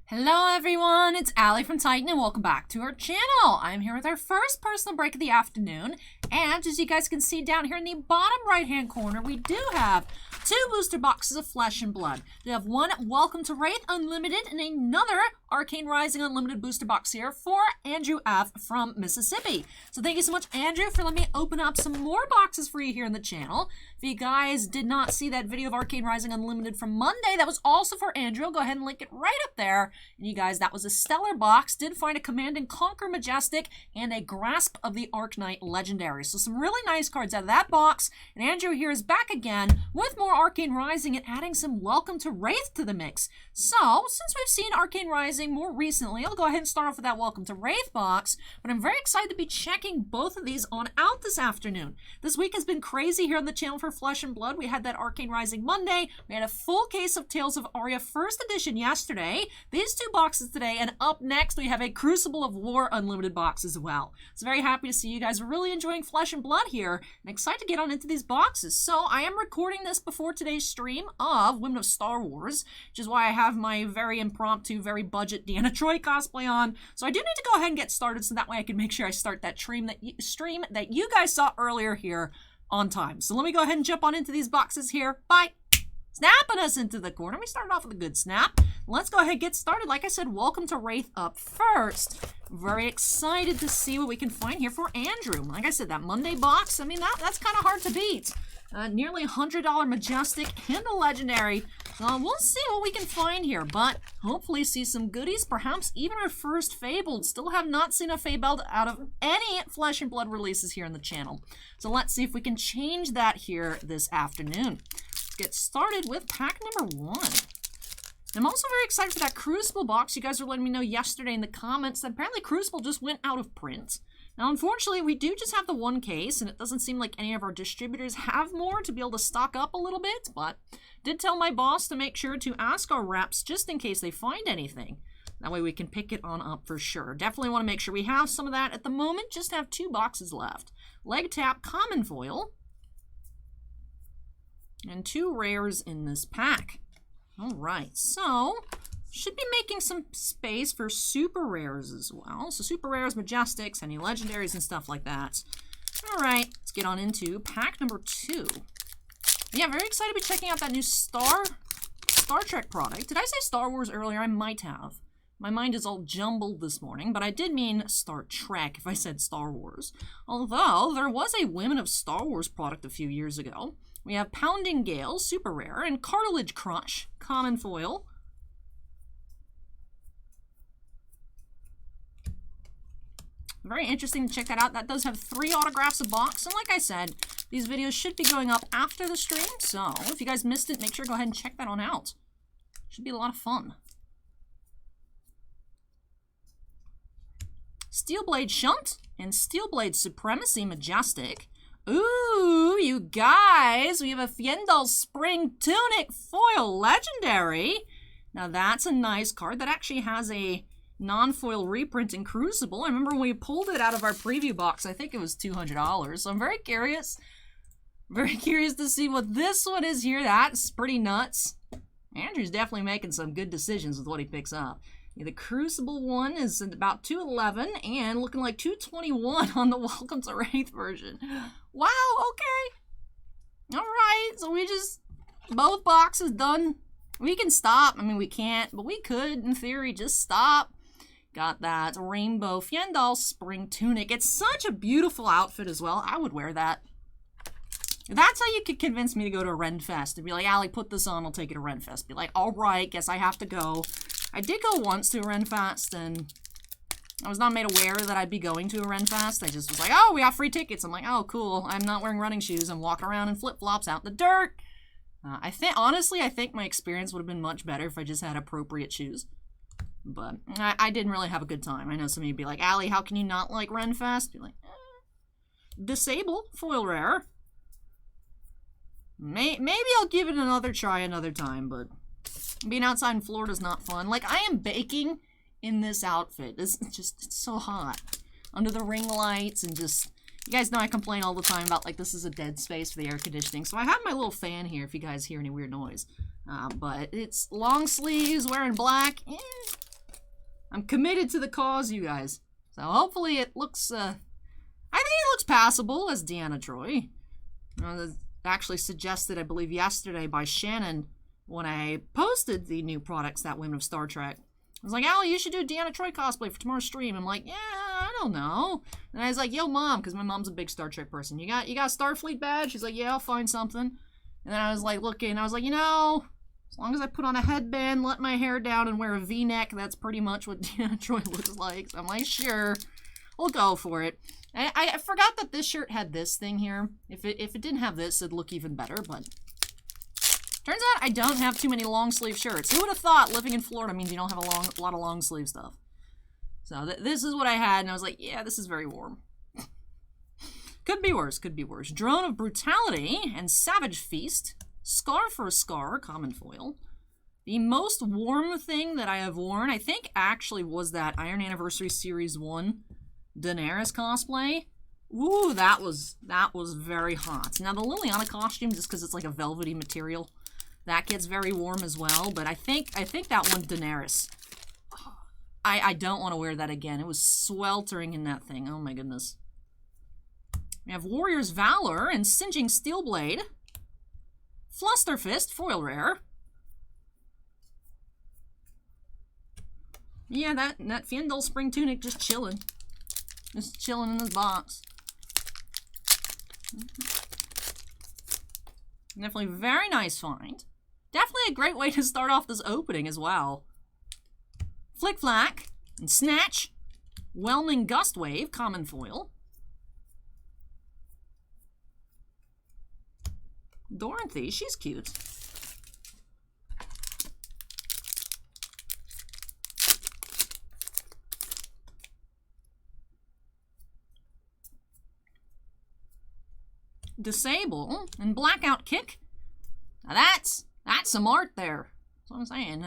Hello everyone, it's Allie from Titan and welcome back to our channel. I'm here with our first personal break of the afternoon, and as you guys can see down here in the bottom right hand corner, we do have two booster boxes of Flesh and Blood. We have one Welcome to Rathe Unlimited and another Arcane Rising Unlimited booster box here for Andrew F. from Mississippi. So thank you so much, Andrew, for letting me open up some more boxes for you here in the channel. If you guys did not see that video of Arcane Rising Unlimited from Monday, that was also for Andrew. I'll go ahead and link it right up there. And you guys, that was a stellar box. Did find a Command and Conquer Majestic and a Grasp of the Arknight Legendary. So some really nice cards out of that box. And Andrew here is back again with more Arcane Rising and adding some Welcome to Rathe to the mix. So, since we've seen Arcane Rising more recently, I'll go ahead and start off with that Welcome to Rathe box. But I'm very excited to be checking both of these on out this afternoon. This week has been crazy here on the channel for Flesh and Blood. We had that Arcane Rising Monday. We had a full case of Tales of Aria First Edition yesterday. These two boxes today, and up next we have a Crucible of War Unlimited box as well. So very happy to see you guys are really enjoying Flesh and Blood here, and excited to get on into these boxes. So I am recording this before today's stream of Women of Star Wars, which is why I have my very impromptu, very budget Deanna Troi cosplay on. So I do need to go ahead and get started, so that way I can make sure I start that stream that you guys saw earlier here on time. So let me go ahead and jump on into these boxes here. Bye. Snapping us into the corner. We started off with a good snap. Let's go ahead and get started. Like I said, Welcome to Rathe up first. Very excited to see what we can find here for Andrew. Like I said, that Monday box, I mean, that's kind of hard to beat. Nearly $100 Majestic and a Legendary. We'll see what we can find here, but hopefully see some goodies, perhaps even our first Fabled. Still have not seen a Fabled out of any Flesh and Blood releases here on the channel. So let's see if we can change that here this afternoon. Let's get started with pack number 1. I'm also very excited for that Crucible box. You guys were letting me know yesterday in the comments that apparently Crucible just went out of print. Now, unfortunately, we do just have the one case, and it doesn't seem like any of our distributors have more to be able to stock up a little bit, but did tell my boss to make sure to ask our reps just in case they find anything. That way we can pick it on up for sure. Definitely want to make sure we have some of that at the moment. Just have 2 boxes left. Leg Tap Common Foil, and 2 rares in this pack. All right, so should be making some space for super rares as well. So super rares, Majestics, any legendaries and stuff like that. All right, let's get on into pack number 2. Yeah, very excited to be checking out that new Star Trek product. Did I say Star Wars earlier? I might have. My mind is all jumbled this morning, but I did mean Star Trek if I said Star Wars. Although there was a Women of Star Wars product a few years ago. We have Pounding Gale, super rare, and Cartilage Crush, common foil. Very interesting to check that out. That does have 3 autographs a box, and like I said, these videos should be going up after the stream, so if you guys missed it, make sure to go ahead and check that on out. Should be a lot of fun. Steelblade Shunt and Steelblade Supremacy Majestic. Ooh, you guys, we have a Fjendal Spring Tunic Foil Legendary. Now that's a nice card. That actually has a non-foil reprint in Crucible. I remember when we pulled it out of our preview box, I think it was $200. So I'm very curious to see what this one is here. That's pretty nuts. Andrew's definitely making some good decisions with what he picks up. Yeah, the Crucible one is at about $211 and looking like $221 on the Welcome to Rathe version. Wow, okay. All right, so we just, both boxes done. We can stop. I mean, we can't, but we could, in theory, just stop. Got that Rainbow Fjendal Spring Tunic. It's such a beautiful outfit as well. I would wear that. That's how you could convince me to go to a Renfest. And be like, Allie, put this on, I'll take it to Renfest. Be like, all right, guess I have to go. I did go once to a Renfest, and I was not made aware that I'd be going to a Renfest. I just was like, oh, we got free tickets. I'm like, oh, cool. I'm not wearing running shoes. I'm walking around in flip-flops out in the dirt. Honestly, I think my experience would have been much better if I just had appropriate shoes. But I didn't really have a good time. I know some of you would be like, Allie, how can you not like Renfest? Be like, Disable, foil rare. Maybe I'll give it another try another time, but being outside in Florida is not fun. Like, I am baking in this outfit. It's so hot. Under the ring lights and just, you guys know I complain all the time about, like, this is a dead space for the air conditioning. So I have my little fan here if you guys hear any weird noise. But it's long sleeves, wearing black. I'm committed to the cause, you guys. So hopefully it looks, I think it looks passable as Deanna Troi. Actually suggested, I believe, yesterday by Shannon when I posted the new products that Women of Star Trek. I was like, Allie, you should do Deanna Troi cosplay for tomorrow's stream. I'm like, yeah, I don't know. And I was like, yo, Mom, because my mom's a big Star Trek person. You got a Starfleet badge? She's like, yeah, I'll find something. And then I was like, looking, I was like, you know, as long as I put on a headband, let my hair down, and wear a V-neck, that's pretty much what Deanna Troi looks like. So I'm like, sure, we'll go for it. I forgot that this shirt had this thing here. If it didn't have this, it'd look even better, but turns out I don't have too many long sleeve shirts. Who would have thought living in Florida means you don't have a lot of long sleeve stuff? So this is what I had, and I was like, yeah, this is very warm. Could be worse, could be worse. Drone of Brutality and Savage Feast. Scar for a Scar, common foil. The most warm thing that I have worn, I think, actually was that Iron Anniversary Series 1 Daenerys cosplay. Ooh, that was very hot. Now the Liliana costume, just because it's like a velvety material, that gets very warm as well. But I think that one Daenerys, I don't want to wear that again. It was sweltering in that thing. Oh my goodness. We have Warrior's Valor and Singeing Steelblade. Flusterfist, foil rare. Yeah, that Fandel spring tunic just chilling. Just chilling in this box. Definitely very nice find. Definitely a great way to start off this opening as well. Flick Flack and Snatch. Whelming Gust Wave, common foil. Dorothy, she's cute. Disable and Blackout Kick. Now that's some art there. That's what I'm saying.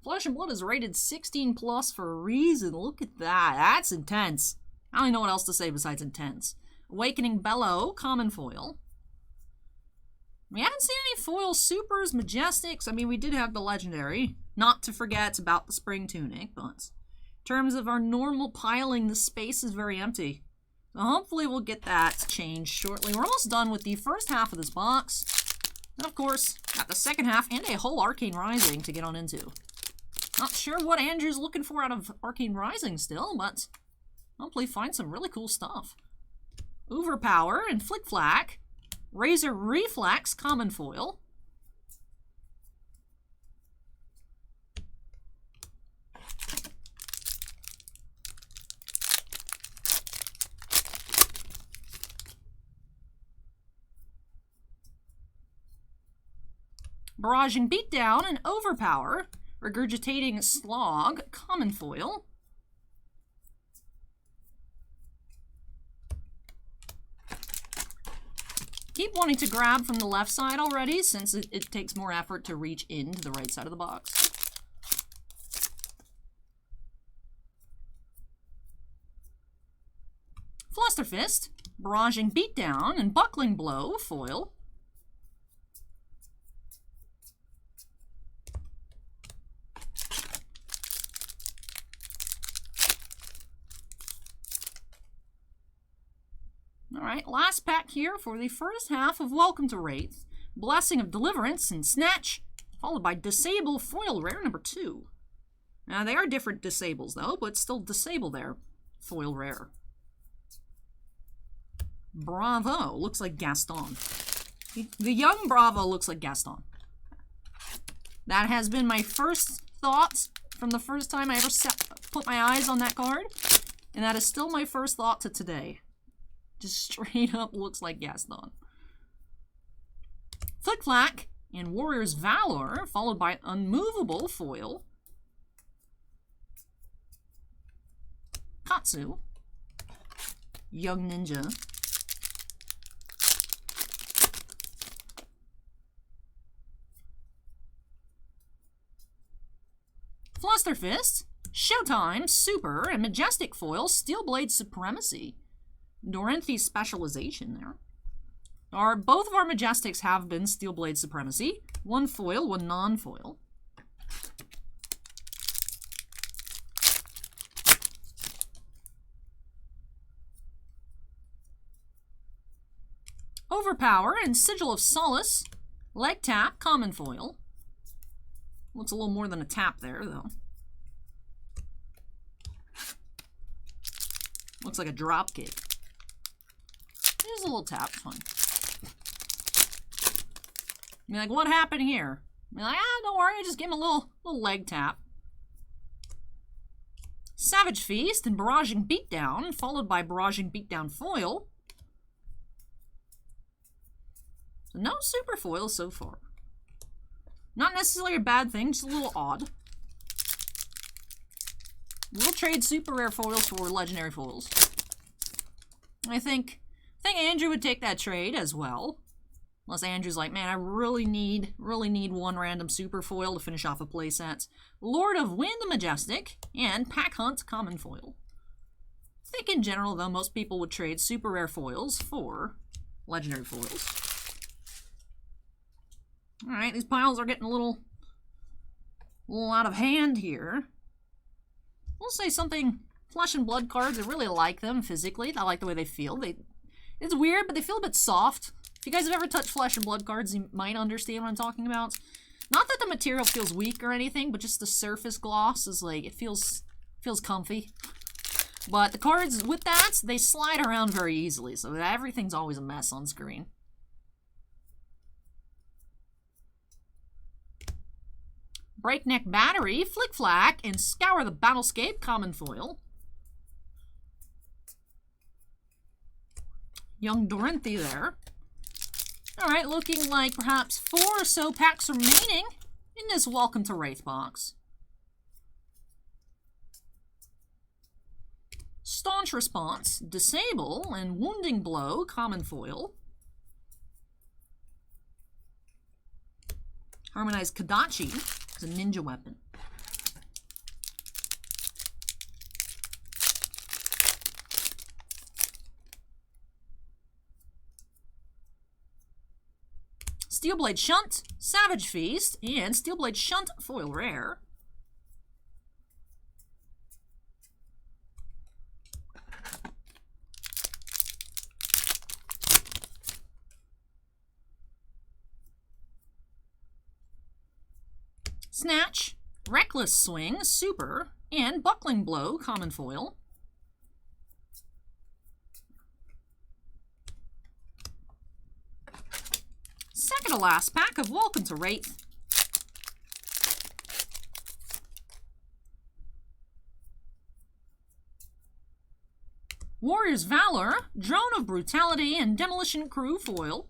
Flesh and Blood is rated 16 plus for a reason. Look at that. That's intense. I don't even know what else to say besides intense. Awakening Bellow, common foil. We haven't seen any foil supers, majestics. I mean, we did have the legendary. Not to forget about the spring tunic, but in terms of our normal piling, the space is very empty. So hopefully we'll get that changed shortly. We're almost done with the first half of this box. And of course, got the second half and a whole Arcane Rising to get on into. Not sure what Andrew's looking for out of Arcane Rising still, but hopefully find some really cool stuff. Overpower and Flick Flack. Razor Reflex, common foil. Barraging Beatdown and Overpower. Regurgitating Slog, common foil. Keep wanting to grab from the left side already, since it takes more effort to reach into the right side of the box. Flusterfist, Barraging Beatdown, and Buckling Blow, foil. Alright, last pack here for the first half of Welcome to Rathe. Blessing of Deliverance and Snatch, followed by Disable Foil Rare number 2. Now, they are different disables, though, but still Disable there. Foil Rare. Bravo looks like Gaston. The young Bravo looks like Gaston. That has been my first thought from the first time I ever put my eyes on that card, and that is still my first thought to today. Just straight up looks like Gaston. Flick Flack and Warrior's Valor, followed by Unmovable foil. Katsu. Young Ninja. Flusterfist, Showtime, Super, and Majestic foil, Steelblade Supremacy. Dorothy's specialization there. Both of our Majestics have been Steelblade Supremacy. One foil, one non-foil. Overpower and Sigil of Solace. Leg tap, common foil. Looks a little more than a tap there, though. Looks like a drop kick. It is a little tap, fine. You're like, what happened here? You're like, don't worry, just give him a little leg tap. Savage Feast and Barraging Beatdown, followed by Barraging Beatdown foil. So no super foils so far. Not necessarily a bad thing, just a little odd. We'll trade super rare foils for legendary foils. I think Andrew would take that trade as well. Unless Andrew's like, man, I really need one random super foil to finish off a playset. Lord of Wind Majestic and Pack Hunt common foil. I think in general, though, most people would trade super rare foils for legendary foils. Alright, these piles are getting a little out of hand here. We'll say something, Flesh and Blood cards, I really like them physically. I like the way they feel. It's weird, but they feel a bit soft. If you guys have ever touched Flesh and Blood cards, you might understand what I'm talking about. Not that the material feels weak or anything, but just the surface gloss is like, it feels comfy. But the cards with that, they slide around very easily, so everything's always a mess on screen. Breakneck Battery, Flick Flack, and Scour the Battlescape common foil. Young Dorothy there. Alright, looking like perhaps 4 or so packs remaining in this Welcome to Rathe box. Staunch Response, Disable, and Wounding Blow, common foil. Harmonized Kodachi is a ninja weapon. Steelblade Shunt, Savage Feast, and Steelblade Shunt foil rare. Snatch, Reckless Swing, Super, and Buckling Blow, common foil. Second to last pack of Welcome to Rathe. Warrior's Valor, Drone of Brutality, and Demolition Crew foil.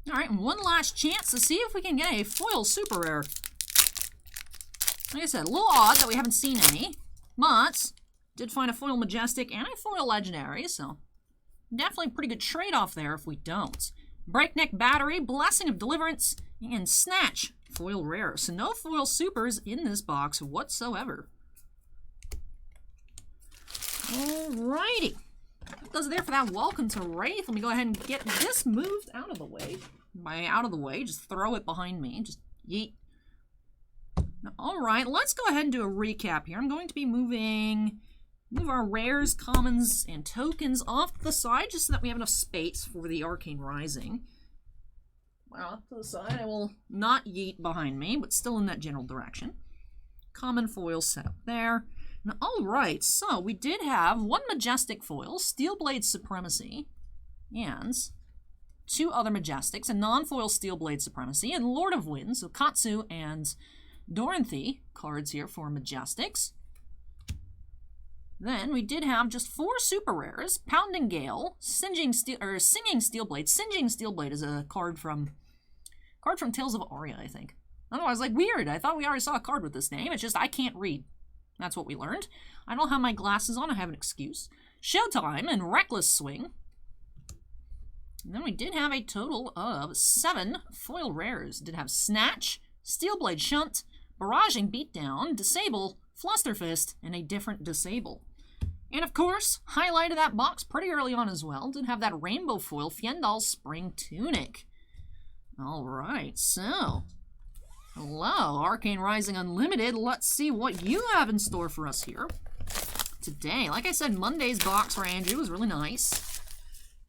Alright, and one last chance to see if we can get a foil super rare. Like I said, a little odd that we haven't seen any, but did find a foil majestic and a foil legendary, so definitely a pretty good trade-off there if we don't. Breakneck Battery, Blessing of Deliverance, and Snatch foil rare. So no foil supers in this box whatsoever. Alrighty. That does it there for that Welcome to Rathe. Let me go ahead and get this moved out of the way. By out of the way, just throw it behind me. Just yeet. Alright, let's go ahead and do a recap here. I'm going to be move our rares, commons, and tokens off to the side just so that we have enough space for the Arcane Rising. Well, off to the side, I will not yeet behind me, but still in that general direction. Common foil set up there. Alright, so we did have one majestic foil, Steelblade Supremacy, and 2 other majestics, a non-foil Steelblade Supremacy, and Lord of Winds, so Katsu and Dorothy cards here for majestics. Then we did have just 4 super rares, Pounding Gale, Singing Steelblade. Singeing Steelblade is a card from Tales of Aria, I think. Otherwise, like, weird. I thought we already saw a card with this name. It's just I can't read. That's what we learned. I don't have my glasses on. I have an excuse. Showtime and Reckless Swing. And then we did have a total of 7 foil rares. Did have Snatch, Steelblade Shunt, Barraging Beatdown, Disable, Flusterfist, and a different Disable. And of course, highlighted that box pretty early on as well. Did have that rainbow foil Fjendal's Spring Tunic. Alright, so hello, Arcane Rising Unlimited. Let's see what you have in store for us here today. Like I said, Monday's box for Andrew was really nice.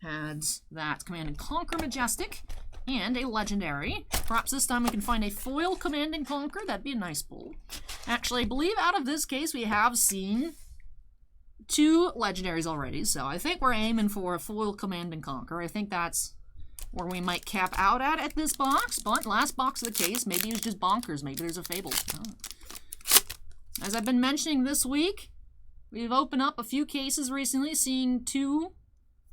had that Command and Conquer Majestic and a Legendary. Perhaps this time we can find a foil Command and Conquer. That'd be a nice pull. Actually, I believe out of this case we have seen 2 Legendaries already, so I think we're aiming for a foil Command and Conquer. I think that's where we might cap out at this box, but last box of the case, maybe it's just bonkers. Maybe there's a Fable. Oh. As I've been mentioning this week, we've opened up a few cases recently, seeing 2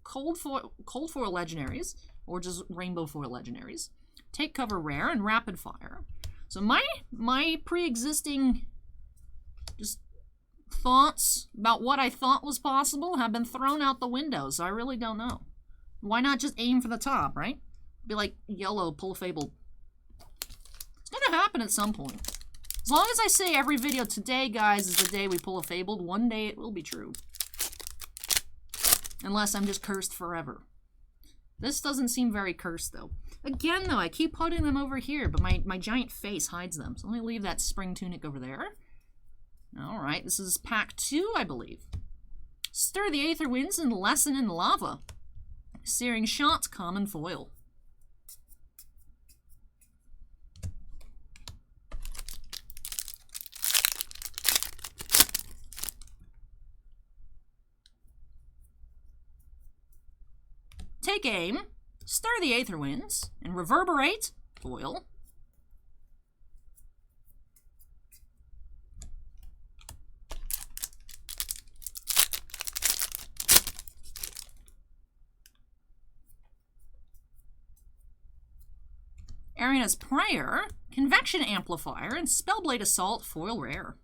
cold foil Legendaries, or just rainbow foil Legendaries. Take cover rare and rapid fire. So my pre-existing just thoughts about what I thought was possible have been thrown out the window, so I really don't know. Why not just aim for the top, right? Be like yellow, pull a Fable. It's gonna happen at some point. As long as I say every video, today, guys, is the day we pull a Fabled, one day it will be true. Unless I'm just cursed forever. This doesn't seem very cursed, though. Again, though, I keep putting them over here, but my giant face hides them. So let me leave that spring tunic over there. Alright, this is pack 2, I believe. Stir the Aether Winds and Lesson in Lava. Searing Shot, common foil. Take aim, stir the Aether Winds, and reverberate, foil. Arena's Prayer, Convection Amplifier, and Spellblade Assault, foil rare.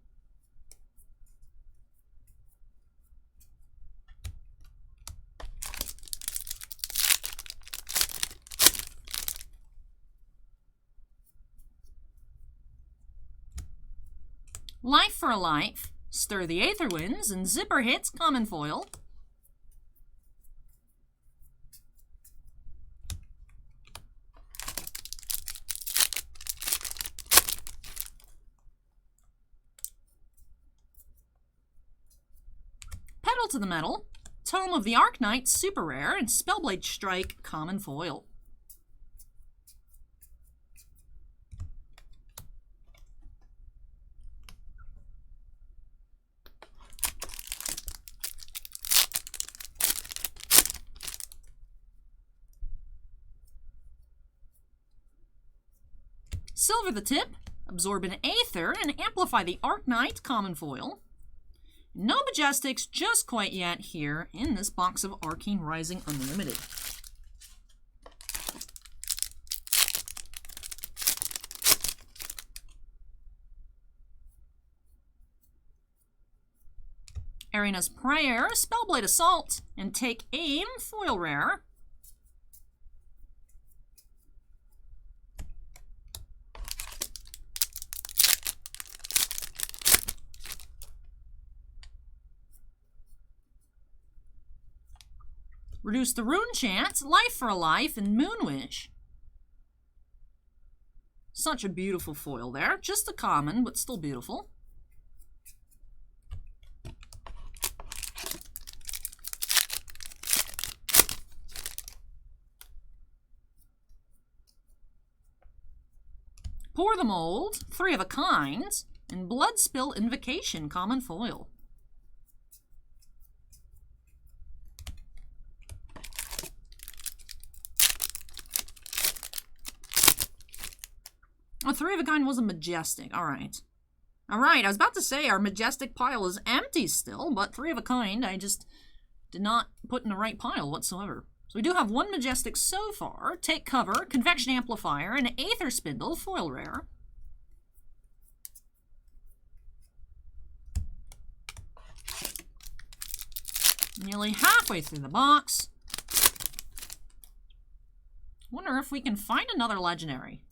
Life for a Life, Stir the Aether Winds, and Zipper Hits, common foil. Pedal to the Metal, Tome of the Arknight, super rare, and Spellblade Strike, common foil. Silver the Tip, Absorb an Aether, and Amplify the Arknight, common foil. No Majestics just quite yet here in this box of Arcane Rising Unlimited. Arena's Prayer, Spellblade Assault, and Take Aim, foil rare. Reduce the Rune Chant, Life for a Life, and Moonwish. Such a beautiful foil there. Just a common, but still beautiful. Pour the Mold, 3 of a Kind, and Bloodspill Invocation, common foil. Oh, 3 of a Kind was a Majestic. Alright. Alright, I was about to say our Majestic pile is empty still, but 3 of a Kind I just did not put in the right pile whatsoever. So we do have 1 Majestic so far. Take Cover, Convection Amplifier, and Aether Spindle, foil rare. Nearly halfway through the box. Wonder if we can find another Legendary.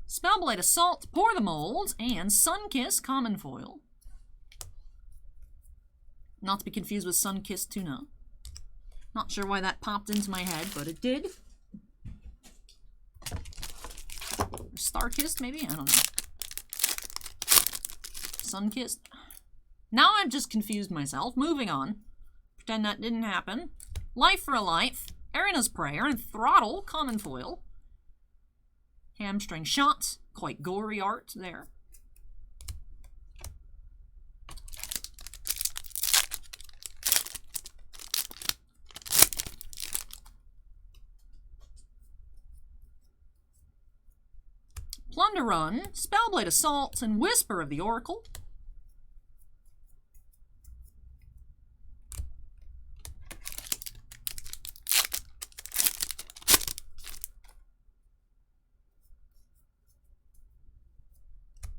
Spellblade Assault, Pour the Mold, and Sunkiss, common foil. Not to be confused with Sunkissed Tuna. Not sure why that popped into my head, but it did. Or Starkissed, maybe? I don't know. Sunkissed? Now I've just confused myself. Moving on. Pretend that didn't happen. Life for a Life, Arina's Prayer, and Throttle, common foil. Hamstring Shot, quite gory art there. Plunder Run, Spellblade Assault, and Whisper of the Oracle.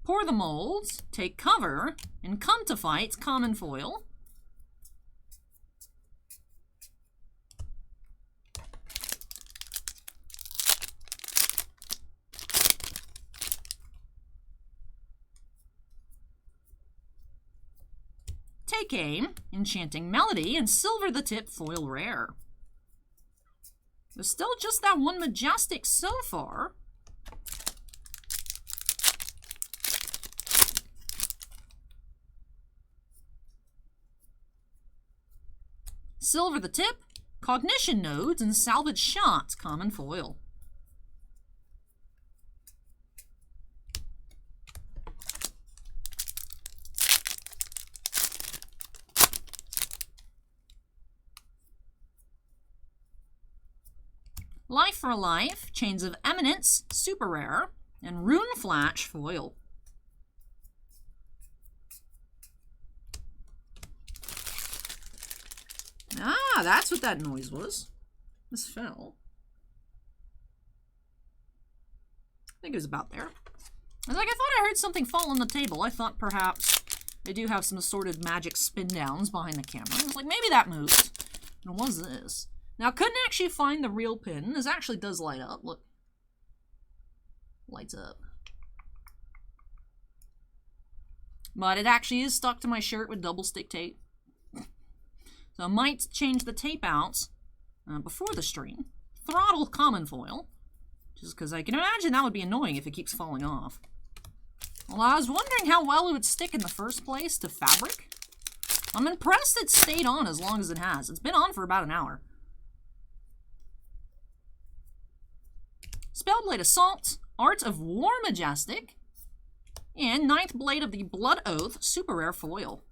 Pour the Molds, Take Cover, and Come to Fight, common foil. Take Aim, Enchanting Melody, and Silver the Tip, foil rare. There's still just that one Majestic so far. Silver the Tip, Cognition Nodes, and Salvage Shots, common foil. Life for a Life, Chains of Eminence, super rare, and Rune Flash, foil. Ah, that's what that noise was. This fell. I think it was about there. I thought I heard something fall on the table. I thought perhaps they do have some assorted magic spin downs behind the camera. I was like, maybe that moved. And it was this. Now, I couldn't actually find the real pin. This actually does light up. Look. Lights up. But it actually is stuck to my shirt with double stick tape. So I might change the tape out before the stream. Throttle, common foil. Just because I can imagine that would be annoying if it keeps falling off. Well, I was wondering how well it would stick in the first place to fabric. I'm impressed it stayed on as long as it has. It's been on for about an hour. Spellblade Assault, Art of War Majestic, and Ninth Blade of the Blood Oath, super rare foil.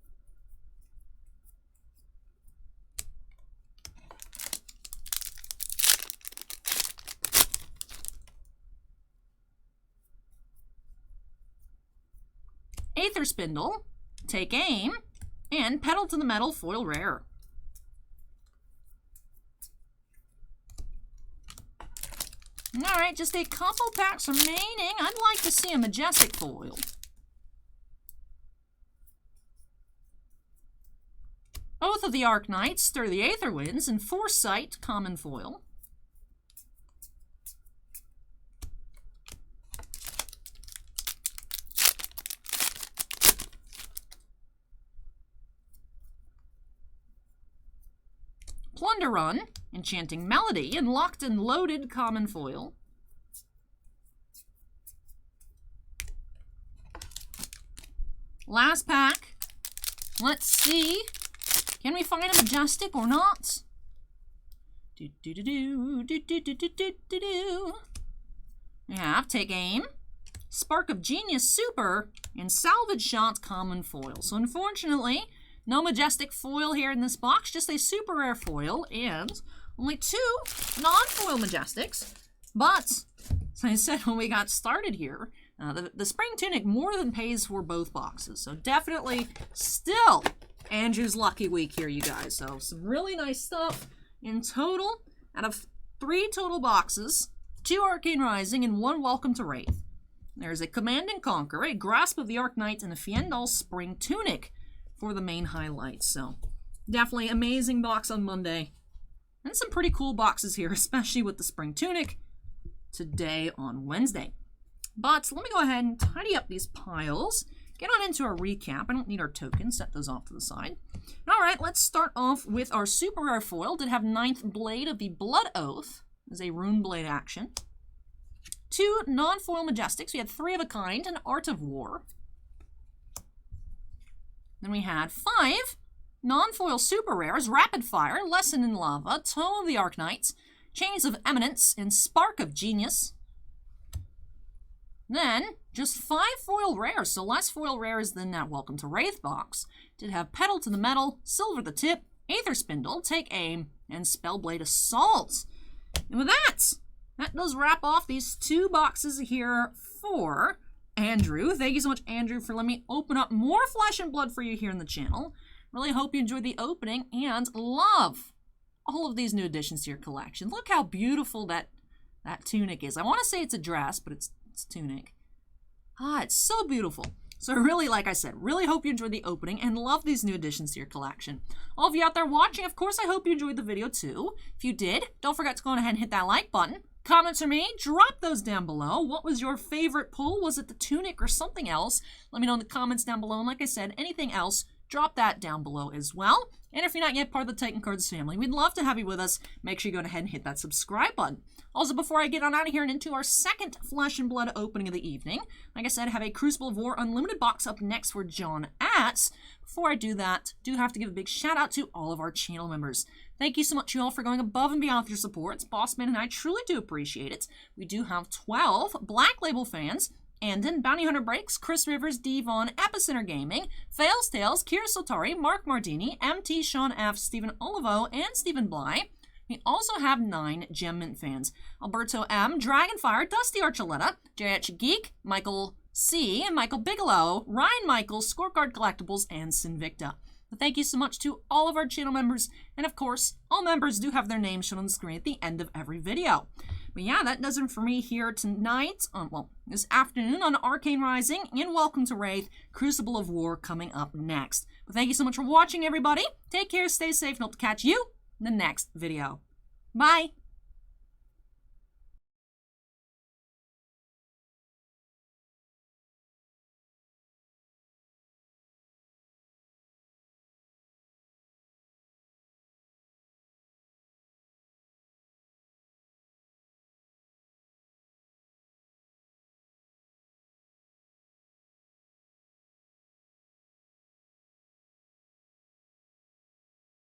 Aether Spindle, Take Aim, and Pedal to the Metal, foil rare. Alright, just a couple packs remaining. I'd like to see a Majestic foil. Oath of the Arknights, Stir the Aether Winds, and Foresight, common foil. Plunder Run, Enchanting Melody, and Locked and Loaded, common foil. Last pack. Let's see. Can we find a Majestic or not? We have Take Aim, Spark of Genius Super, and Salvage Shot, common foil. So unfortunately, no Majestic foil here in this box, just a super rare foil, and only 2 non-foil Majestics. But, as I said when we got started here, the Spring Tunic more than pays for both boxes. So definitely still Andrew's lucky week here, you guys. So some really nice stuff in total. Out of 3 total boxes, 2 Arcane Rising and 1 Welcome to Rathe. There's a Command and Conquer, a Grasp of the Arknight, and a Fiendal Spring Tunic for the main highlights. So definitely amazing box on Monday. And some pretty cool boxes here, especially with the Spring Tunic today on Wednesday. But let me go ahead and tidy up these piles, get on into our recap. I don't need our tokens, set those off to the side. Alright, let's start off with our super rare foil. Did have Ninth Blade of the Blood Oath as a Rune Blade action. 2 non-foil Majestics. We had 3 of a kind, and Art of War. Then we had 5 Non-foil super rares, Rapid Fire, Lesson in Lava, Toe of the Arknights, Chains of Eminence, and Spark of Genius. Then, just 5 foil rares, so less foil rares than that Welcome to Rathe box. Did have Pedal to the Metal, Silver the Tip, Aether Spindle, Take Aim, and Spellblade Assault. And with that does wrap off these 2 boxes here for Andrew. Thank you so much, Andrew, for letting me open up more Flesh and Blood for you here in the channel. Really hope you enjoyed the opening and love all of these new additions to your collection. Look how beautiful that tunic is. I want to say it's a dress, but it's tunic. It's so beautiful. So really, like I said, really hope you enjoyed the opening and love these new additions to your collection. All of you out there watching, of course, I hope you enjoyed the video too. If you did, don't forget to go ahead and hit that like button. Comments for me, drop those down below. What was your favorite pull? Was it the tunic or something else? Let me know in the comments down below. And like I said, anything else, drop that down below as well. And if you're not yet part of the Titan Cards family, we'd love to have you with us. Make sure you go ahead and hit that subscribe button. Also, before I get on out of here and into our second Flesh and Blood opening of the evening, like I said, I have a Crucible of War Unlimited box up next for John Atz. Before I do that, do have to give a big shout out to all of our channel members. Thank you so much, you all, for going above and beyond with your support. Bossman and I truly do appreciate it. We do have 12 Black Label fans: Andon, Bounty Hunter Breaks, Chris Rivers, Devon, Epicenter Gaming, Fails Tales, Kira Sotari, Mark Mardini, MT, Sean F, Stephen Olivo, and Stephen Bly. We also have 9 Gem Mint fans: Alberto M, Dragonfire, Dusty Archuleta, JH Geek, Michael C, and Michael Bigelow, Ryan Michaels, Scorecard Collectibles, and Sinvicta. But thank you so much to all of our channel members, and of course, all members do have their names shown on the screen at the end of every video. But yeah, that does it for me here tonight, this afternoon on Arcane Rising, and Welcome to Rathe, Crucible of War coming up next. But thank you so much for watching, everybody. Take care, stay safe, and hope to catch you in the next video. Bye!